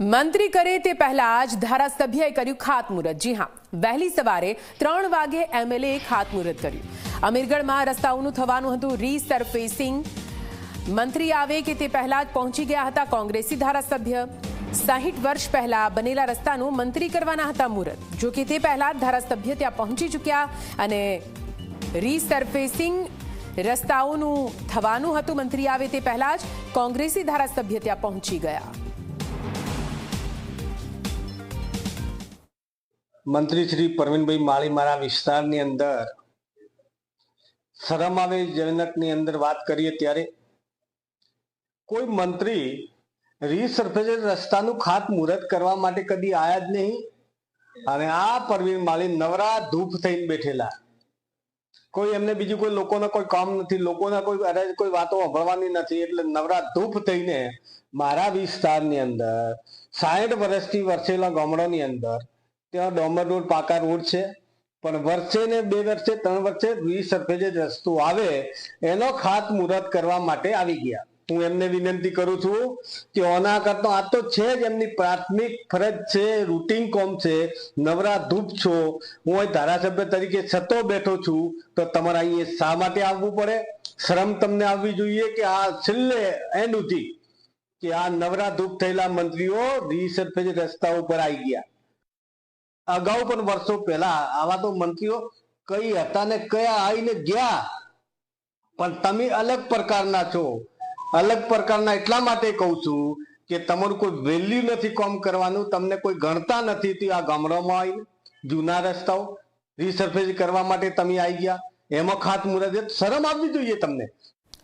મંત્રી કરે તે પહેલા જ ધારાસભ્યએ કર્યું ખાતમુહૂર્ત। જી હા, વહેલી સવારે 3 વાગે એમએલએ ખાતમુહૂર્ત કર્યું। અમીરગઢમાં રસ્તાઓનું થવાનું હતું રીસરફેસિંગ। મંત્રી આવે કે તે પહેલા જ પહોંચી ગયા હતા કોંગ્રેસી ધારાસભ્ય। 60 વર્ષ પહેલા બનેલા રસ્તાનું મંત્રી કરવાના હતા મુહૂર્ત। જો કે તે પહેલા જ ધારાસભ્ય ત્યાં પહોંચી ચૂક્યા અને રીસરફેસિંગ રસ્તાઓનું થવાનું હતું। મંત્રી આવે તે પહેલા જ કોંગ્રેસી ધારાસભ્ય ત્યાં પહોંચી ગયા। મંત્રી શ્રી પરવીનભાઈ માળી મારા વિસ્તારની અંદર શરમ આવે જનકની અંદર વાત કરીએ ત્યારે કોઈ મંત્રી રીસર્ફેસ રસ્તાનું ખાતમુહૂર્ત કરવા માટે કદી આયા જ નહીં। અને આ પરવીન માળી નવરા ધૂપ થઈને બેઠેલા, કોઈ એમને બીજું કોઈ લોકોને કોઈ કામ નથી, લોકોના કોઈ વાતો સાંભળવાની નથી, એટલે નવરા ધૂપ થઈને મારા વિસ્તારની અંદર 60 વર્ષથી વરસેલા ગામડાની અંદર ત્યાં ડોમર રોડ પાકા રોડ છે, પણ વર્ષે ને 2 વર્ષે 3 વર્ષે રીસર્ફેસ રસ્તો આવે એનો ખાતમુહૂર્ત કરવા માટે આવી ગયા। હું એમને વિનંતી કરું છું કે ઓના કરતો આ તો છે જ એમની પ્રાથમિક ફરજ છે, રૂટીન કોમ છે, નવરા ધૂપ છો, હું અહીં ધારાસભ્ય તરીકે છતો બેઠો છું, તો તમારે અહીં શા માટે આવવું પડે? શરમ તમને આવવી જોઈએ કે આ છેલ્લે એન્ડ સુધી કે આ નવરા ધૂપ થયેલા મંત્રીઓ રીસર્ફેસ રસ્તા ઉપર આવી ગયા। અગાઉ પણ વર્ષો પહેલા આવા તો મંત્રીઓ કઈ હતા ને કયા આવીને ગયા, પણ તમે અલગ પ્રકારના છો। અલગ પ્રકારના એટલા માટે કહું છું કે તમારું કોઈ વેલ્યુ નથી કામ કરવાનું, તમને કોઈ ગણતા નથી। આ ગામડામાં આવીને જૂના રસ્તાઓ રીસર્ફેસ કરવા માટે તમે આવી ગયા, એમાં ખાતમુહૂર્ત શરમ આવવી જોઈએ તમને।